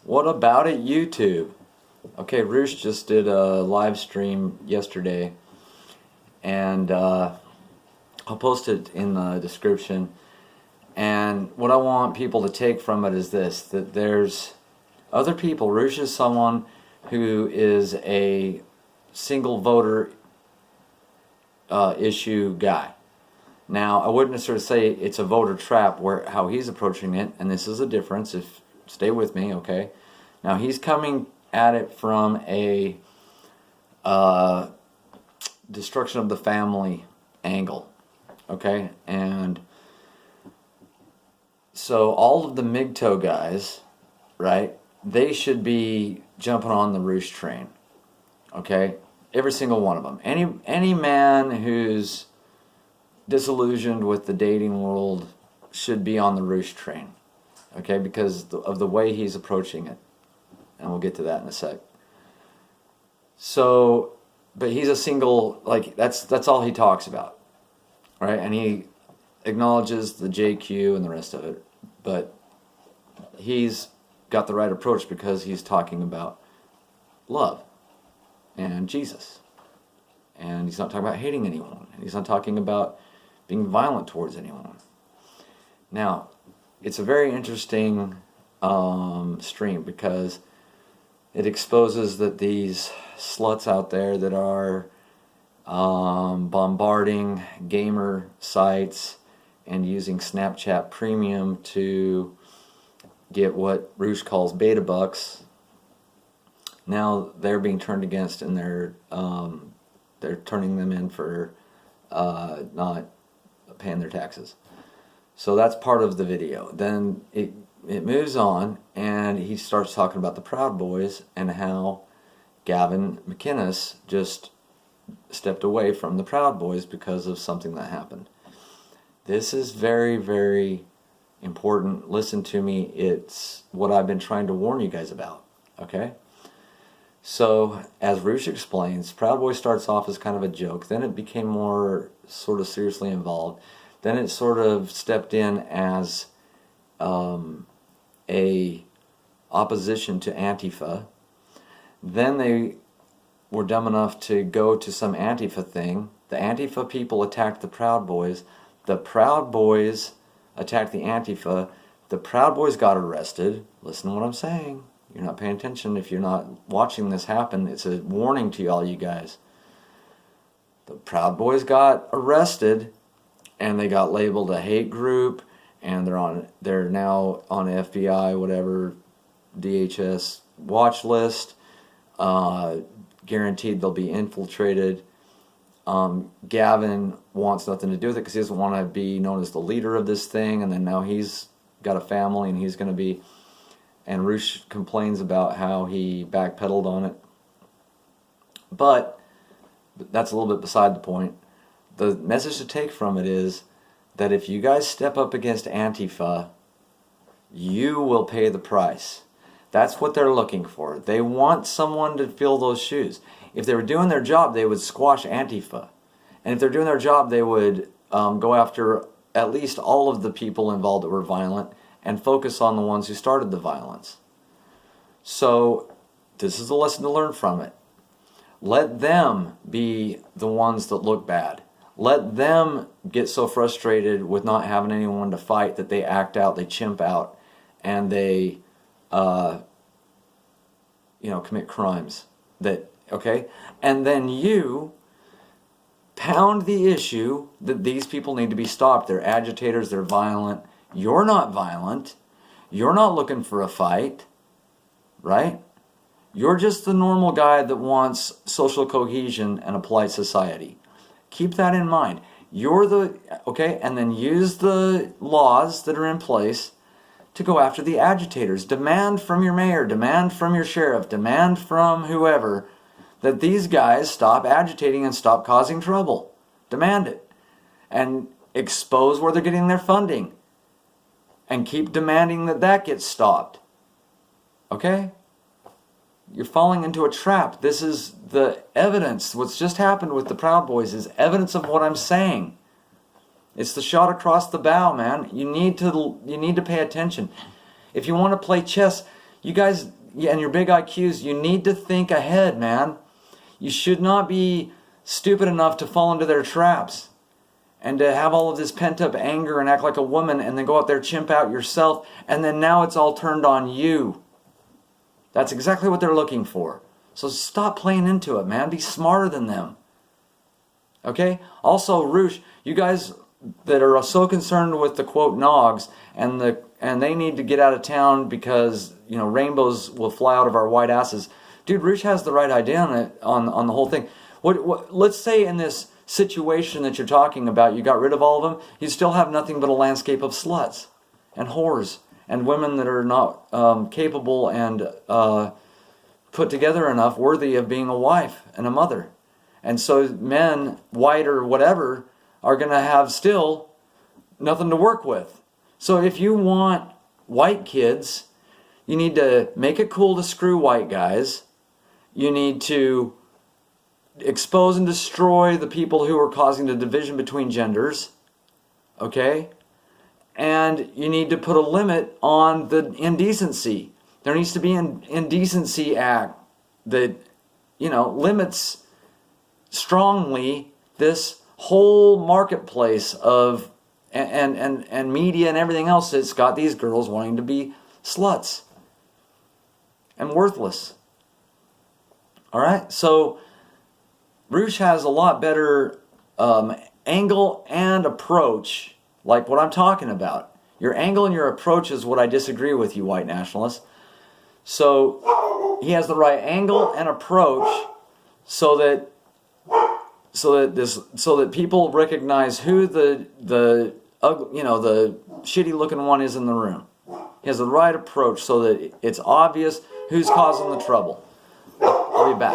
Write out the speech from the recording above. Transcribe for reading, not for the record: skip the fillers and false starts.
What about it, YouTube? Okay, Roosh just did a live stream yesterday, and I'll post it in the description. And what I want people to take from it is this: that there's other people. Roosh is someone who is a single voter issue guy. Now, I wouldn't necessarily say it's a voter trap where how he's approaching it, and this is a difference. If stay with me, okay? Now he's coming at it from a destruction of the family angle, okay? And so all of the MGTOW guys, right? They should be jumping on the Roosh train, okay? Every single one of them. Any man who's disillusioned with the dating world should be on the Roosh train, okay? Because of the way he's approaching it. And we'll get to that in a sec. So, but he's a single, like, that's all he talks about, right? And he acknowledges the JQ and the rest of it. But he's got the right approach because he's talking about love and Jesus. And he's not talking about hating anyone. And he's not talking about being violent towards anyone. Now, it's a very interesting stream because it exposes that these sluts out there that are bombarding gamer sites and using Snapchat Premium to get what Roosh calls beta bucks, now they're being turned against, and they're turning them in for not paying their taxes. So that's part of the video. Then it moves on, and he starts talking about the Proud Boys and how Gavin McInnes just stepped away from the Proud Boys because of something that happened. This is very, very important. Listen to me. It's what I've been trying to warn you guys about. Okay? So, as Roosh explains, Proud Boy starts off as kind of a joke. Then it became more sort of seriously involved. Then it sort of stepped in as a opposition to Antifa. Then they were dumb enough to go to some Antifa thing. The Antifa people attacked the Proud Boys. The Proud Boys attacked the Antifa. The Proud Boys got arrested. Listen to what I'm saying. You're not paying attention if you're not watching this happen. It's a warning to all you guys. The Proud Boys got arrested, and they got labeled a hate group, and they're now on FBI, whatever, DHS watch list. Guaranteed they'll be infiltrated. Gavin wants nothing to do with it because he doesn't want to be known as the leader of this thing, and then now he's got a family and he's going to be... And Roosh complains about how he backpedaled on it. But that's a little bit beside the point. The message to take from it is that if you guys step up against Antifa, you will pay the price. That's what they're looking for. They want someone to fill those shoes. If they were doing their job, they would squash Antifa. And if they're doing their job, they would go after at least all of the people involved that were violent and focus on the ones who started the violence. So this is a lesson to learn from it. Let them be the ones that look bad. Let them get so frustrated with not having anyone to fight that they act out, they chimp out, and they commit crimes. Okay? And then you pound the issue that these people need to be stopped. They're agitators, they're violent. You're not violent. You're not looking for a fight, right? You're just the normal guy that wants social cohesion and a polite society. Keep that in mind. And then use the laws that are in place to go after the agitators. Demand from your mayor, demand from your sheriff, demand from whoever that these guys stop agitating and stop causing trouble. Demand it. And expose where they're getting their funding. And keep demanding that gets stopped. Okay? You're falling into a trap. This is the evidence. What's just happened with the Proud Boys is evidence of what I'm saying. It's the shot across the bow, man. You need to pay attention. If you want to play chess, You guys, yeah, and your big IQs, you need to think ahead, man. You should not be stupid enough to fall into their traps and to have all of this pent-up anger and act like a woman and then go out there chimp out yourself, and then now it's all turned on you. That's exactly what they're looking for. So stop playing into it, man. Be smarter than them. Okay? Also, Roosh, you guys that are so concerned with the quote nogs and they need to get out of town because, you know, rainbows will fly out of our white asses. Dude, Roosh has the right idea on the whole thing. Let's say in this situation that you're talking about, you got rid of all of them, you still have nothing but a landscape of sluts and whores and women that are not capable and put together enough, worthy of being a wife and a mother. And so men, white or whatever, are going to have still nothing to work with. So if you want white kids, you need to make it cool to screw white guys. You need to expose and destroy the people who are causing the division between genders. Okay? And you need to put a limit on the indecency. There needs to be an indecency act that, you know, limits strongly this whole marketplace of and media and everything else that's got these girls wanting to be sluts and worthless. All right? So Roosh has a lot better angle and approach, like what I'm talking about. Your angle and your approach is what I disagree with, you white nationalists. So he has the right angle and approach so that people recognize who the shitty looking one is in the room. He has the right approach so that it's obvious who's causing the trouble. I'll be back.